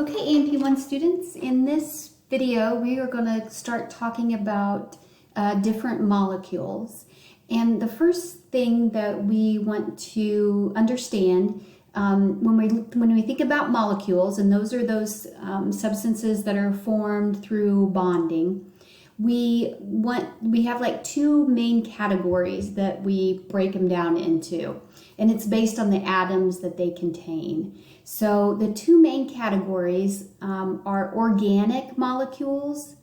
Okay, AMP1 students, in this video we are going to start talking about different molecules. And the first thing that we want to understand when we think about molecules, and those are those substances that are formed through bonding, we have like two main categories that we break them down into, and it's based on the atoms that they contain. So the two main categories are organic molecules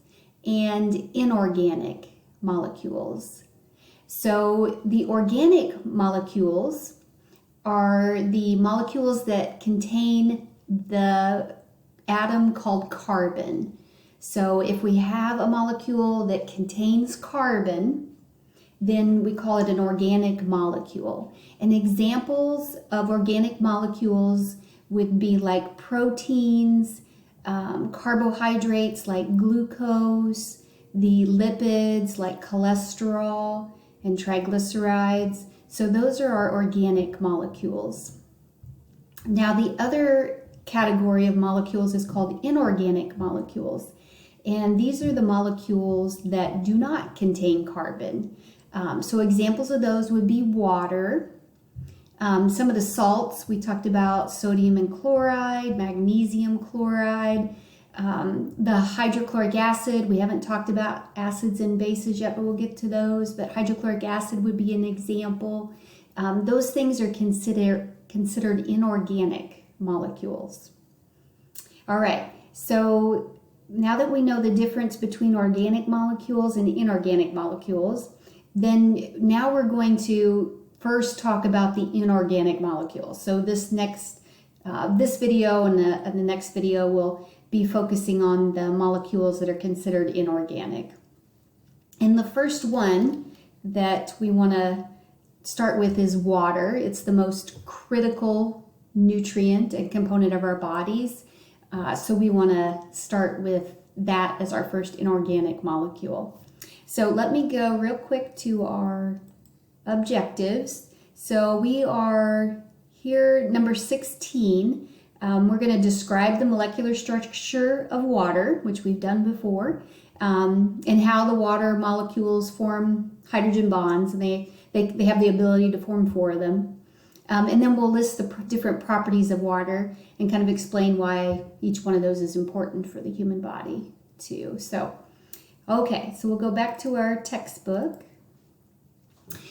and inorganic molecules. So the organic molecules are the molecules that contain the atom called carbon. So if we have a molecule that contains carbon, then we call it an organic molecule. And examples of organic molecules would be like proteins, carbohydrates like glucose, the lipids like cholesterol and triglycerides. So those are our organic molecules. Now the other category of molecules is called inorganic molecules. And these are the molecules that do not contain carbon. So examples of those would be water. Some of the salts we talked about, sodium and chloride, magnesium chloride, the hydrochloric acid. We haven't talked about acids and bases yet, but we'll get to those. But hydrochloric acid would be an example. Those things are considered inorganic molecules. All right, so now that we know the difference between organic molecules and inorganic molecules, then now we're going to first talk about the inorganic molecules. So this video and the next video will be focusing on the molecules that are considered inorganic. And the first one that we want to start with is water. It's the most critical nutrient and component of our bodies. So we want to start with that as our first inorganic molecule. So let me go real quick to our objectives. So we are here, number 16. We're going to describe the molecular structure of water, which we've done before, and how the water molecules form hydrogen bonds, and they have the ability to form four of them. And then we'll list the different properties of water and kind of explain why each one of those is important for the human body too. So, okay, so we'll go back to our textbook.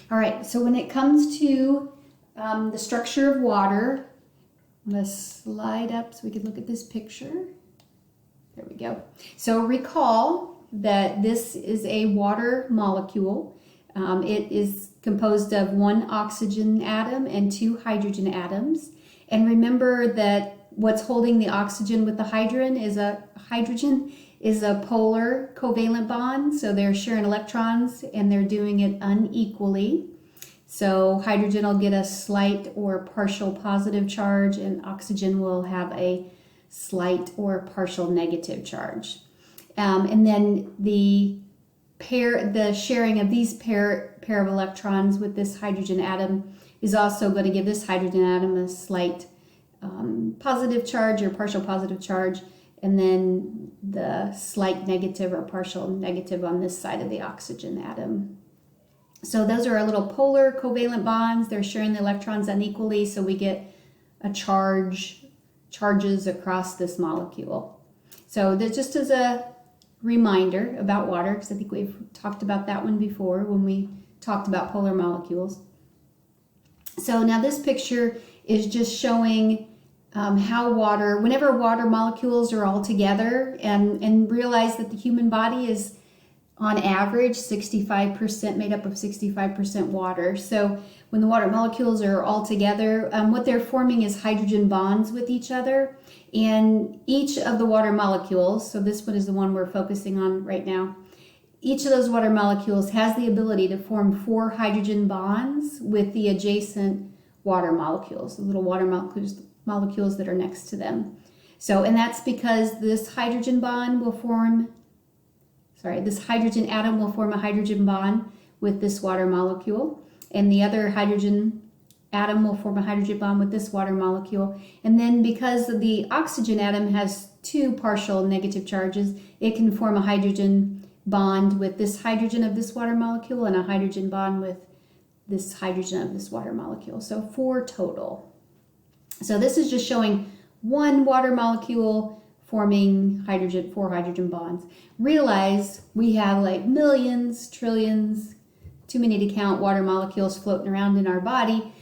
All right, so when it comes to the structure of water, I'm going to slide up so we can look at this picture. There we go. So recall that this is a water molecule. It is composed of one oxygen atom and two hydrogen atoms. And remember that what's holding the oxygen with the hydrogen is a polar covalent bond. So they're sharing electrons and they're doing it unequally. So hydrogen will get a slight or partial positive charge, and oxygen will have a slight or partial negative charge. And then the sharing of these pair of electrons with this hydrogen atom is also going to give this hydrogen atom a slight positive charge or partial positive charge, and then the slight negative or partial negative on this side of the oxygen atom. So those are our little polar covalent bonds. They're sharing the electrons unequally, so we get a charges across this molecule. So that just as a reminder about water, because I think we've talked about that one before when we talked about polar molecules. So now this picture is just showing how whenever water molecules are all together, and realize that the human body is on average 65% made up of 65% water. So when the water molecules are all together, what they're forming is hydrogen bonds with each other. And each of the water molecules, so this one is the one we're focusing on right now, each of those water molecules has the ability to form four hydrogen bonds with the adjacent water molecules, the little water molecules that are next to them. So, and that's because this hydrogen atom will form a hydrogen bond with this water molecule, and the other hydrogen atom will form a hydrogen bond with this water molecule. And then because the oxygen atom has two partial negative charges, it can form a hydrogen bond with this hydrogen of this water molecule and a hydrogen bond with this hydrogen of this water molecule. So 4 total. So this is just showing one water molecule forming 4 hydrogen bonds. Realize we have like millions, trillions, too many to count, water molecules floating around in our body.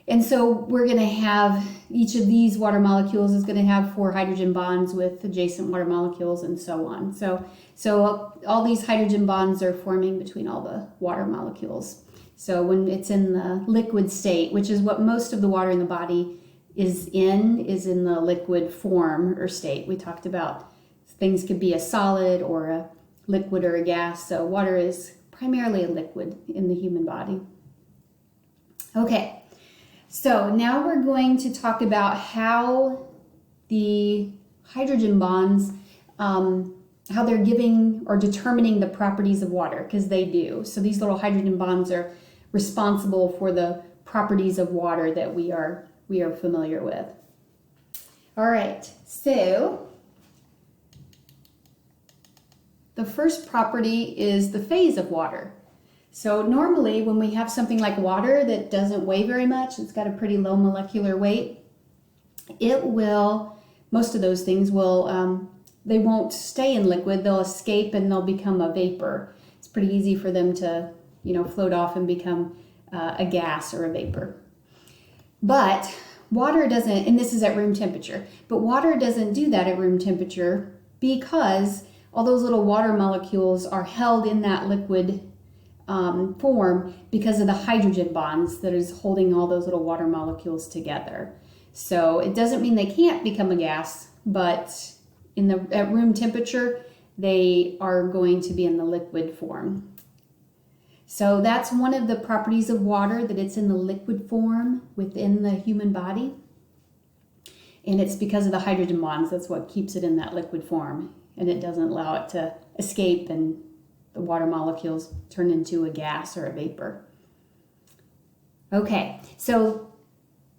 And so we're going to have, each of these water molecules is going to have 4 hydrogen bonds with adjacent water molecules and so on. So all these hydrogen bonds are forming between all the water molecules. So when it's in the liquid state, which is what most of the water in the body is in the liquid form or state. We talked about things could be a solid or a liquid or a gas. So water is primarily a liquid in the human body. Okay, so now we're going to talk about how the hydrogen bonds, how they're giving or determining the properties of water, because they do. So these little hydrogen bonds are responsible for the properties of water that we are familiar with. All right, so the first property is the phase of water. So normally when we have something like water that doesn't weigh very much, it's got a pretty low molecular weight, most of those things will, they won't stay in liquid, they'll escape and they'll become a vapor. It's pretty easy for them to, float off and become a gas or a vapor. But water doesn't, and this is at room temperature, but water doesn't do that at room temperature because all those little water molecules are held in that liquid form because of the hydrogen bonds that is holding all those little water molecules together. So it doesn't mean they can't become a gas, but at room temperature, they are going to be in the liquid form. So that's one of the properties of water, that it's in the liquid form within the human body. And it's because of the hydrogen bonds, that's what keeps it in that liquid form. And it doesn't allow it to escape and the water molecules turn into a gas or a vapor. Okay, so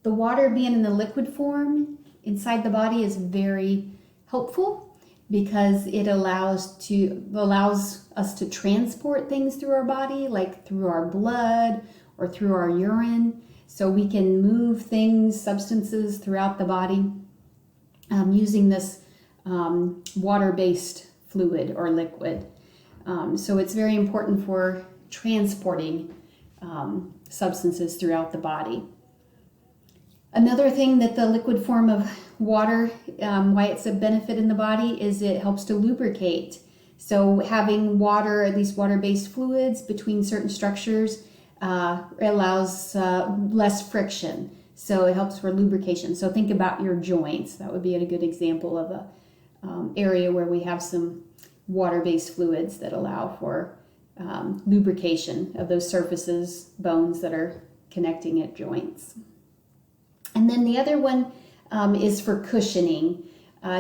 the water being in the liquid form inside the body is very helpful because it allows us to transport things through our body, like through our blood or through our urine. So we can move things, substances throughout the body using this water-based fluid or liquid. So it's very important for transporting substances throughout the body. Another thing that the liquid form of water, why it's a benefit in the body, is it helps to lubricate. So having water, at least water-based fluids, between certain structures allows less friction. So it helps for lubrication. So think about your joints. That would be a good example of a area where we have some water-based fluids that allow for lubrication of those surfaces, bones that are connecting at joints. And then the other one is for cushioning.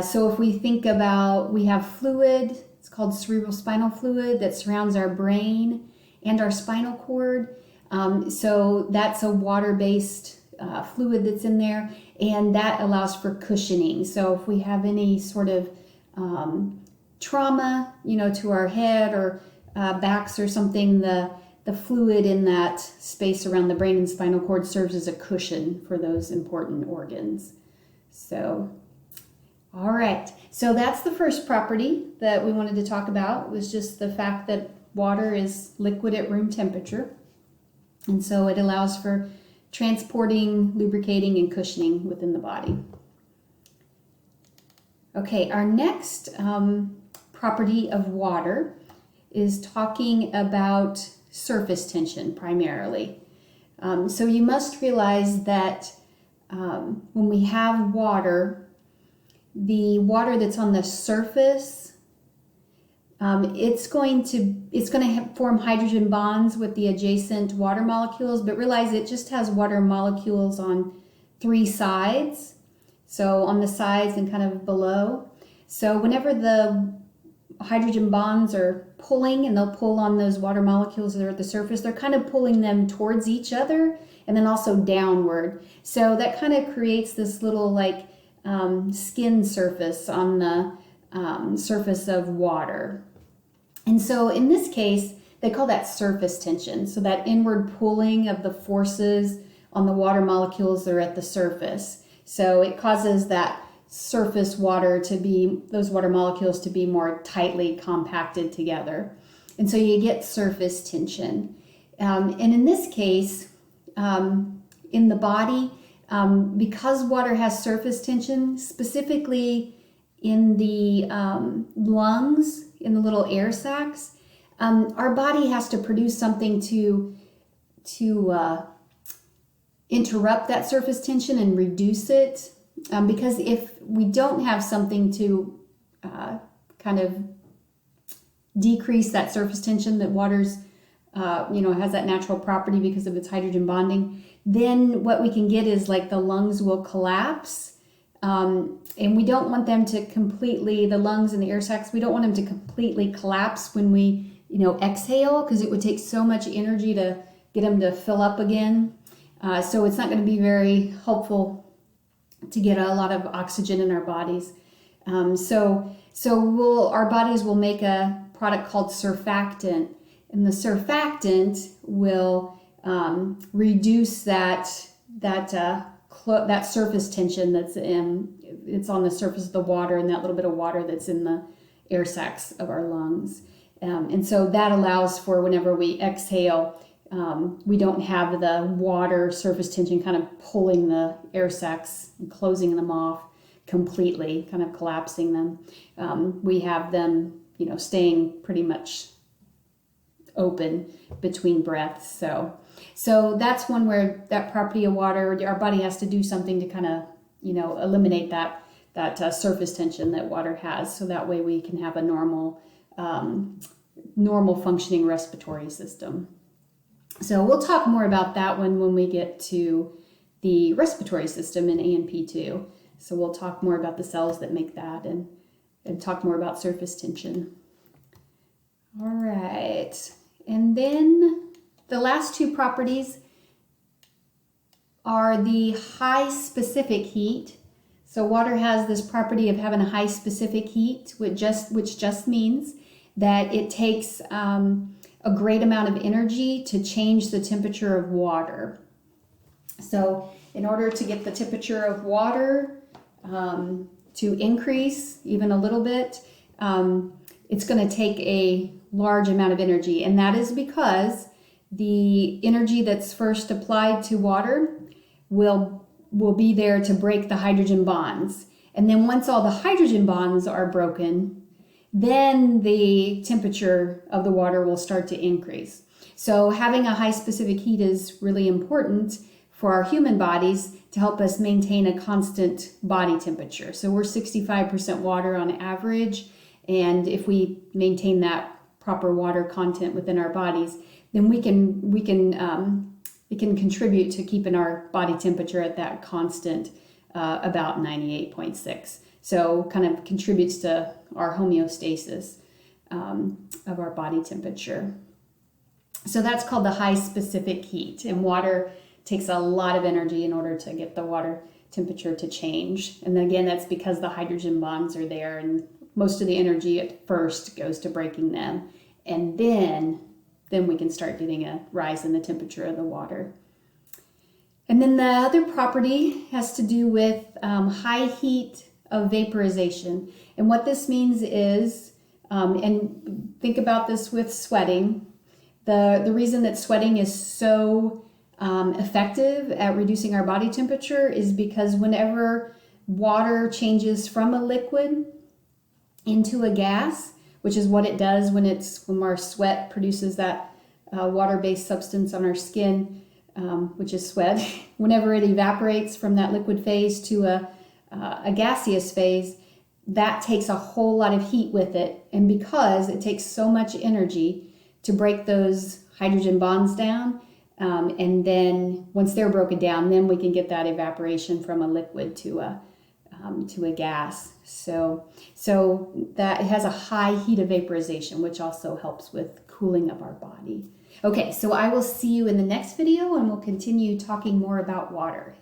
So if we think about, we have fluid, it's called cerebrospinal fluid that surrounds our brain and our spinal cord. So that's a water-based fluid that's in there, and that allows for cushioning. So if we have any sort of trauma, to our head or backs or something, the fluid in that space around the brain and spinal cord serves as a cushion for those important organs. So, all right. So that's the first property that we wanted to talk about, was just the fact that water is liquid at room temperature. And so it allows for transporting, lubricating, and cushioning within the body. Okay, our next property of water is talking about surface tension primarily. So you must realize that when we have water, the water that's on the surface, it's going to form hydrogen bonds with the adjacent water molecules, but realize it just has water molecules on 3 sides. So on the sides and kind of below. So whenever the hydrogen bonds are pulling, and they'll pull on those water molecules that are at the surface, they're kind of pulling them towards each other, and then also downward. So that kind of creates this little like skin surface on the surface of water. And so in this case, they call that surface tension. So that inward pulling of the forces on the water molecules that are at the surface. So it causes that surface water to be, those water molecules to be more tightly compacted together. And so you get surface tension. And in this case, in the body, because water has surface tension, specifically in the lungs, in the little air sacs, our body has to produce something to interrupt that surface tension and reduce it. Because if we don't have something to kind of decrease that surface tension that water's, has that natural property because of its hydrogen bonding, then what we can get is like the lungs will collapse. And we don't want them to completely, the lungs and the air sacs, we don't want them to completely collapse when we, exhale, because it would take so much energy to get them to fill up again. So it's not going to be very helpful to get a lot of oxygen in our bodies. So our bodies will make a product called surfactant, and the surfactant will reduce that surface tension it's on the surface of the water, and that little bit of water that's in the air sacs of our lungs. And so that allows for whenever we exhale, we don't have the water surface tension kind of pulling the air sacs and closing them off completely, kind of collapsing them. We have them, staying pretty much open between breaths. So that's one where that property of water, our body has to do something to kind of, eliminate that surface tension that water has. So that way we can have a normal functioning respiratory system. So we'll talk more about that one when we get to the respiratory system in ANP2. So we'll talk more about the cells that make that and talk more about surface tension. All right. And then the last two properties are the high specific heat. So water has this property of having a high specific heat, which just means that it takes a great amount of energy to change the temperature of water. So in order to get the temperature of water to increase even a little bit, it's going to take a large amount of energy. And that is because the energy that's first applied to water will be there to break the hydrogen bonds. And then once all the hydrogen bonds are broken, then the temperature of the water will start to increase. So having a high specific heat is really important for our human bodies to help us maintain a constant body temperature. So we're 65% water on average, and if we maintain that proper water content within our bodies, then it can contribute to keeping our body temperature at that constant about 98.6. So kind of contributes to our homeostasis of our body temperature. So that's called the high specific heat, and water takes a lot of energy in order to get the water temperature to change. And again, that's because the hydrogen bonds are there, and most of the energy at first goes to breaking them, and then we can start getting a rise in the temperature of the water. And then the other property has to do with high heat of vaporization. And what this means is, and think about this with sweating, the reason that sweating is so effective at reducing our body temperature is because whenever water changes from a liquid into a gas, which is what it does when our sweat produces that water-based substance on our skin, which is sweat. Whenever it evaporates from that liquid phase to a gaseous phase, that takes a whole lot of heat with it. And because it takes so much energy to break those hydrogen bonds down, and then once they're broken down, then we can get that evaporation from a liquid to a gas. So that it has a high heat of vaporization, which also helps with cooling of our body. Okay, so I will see you in the next video and we'll continue talking more about water.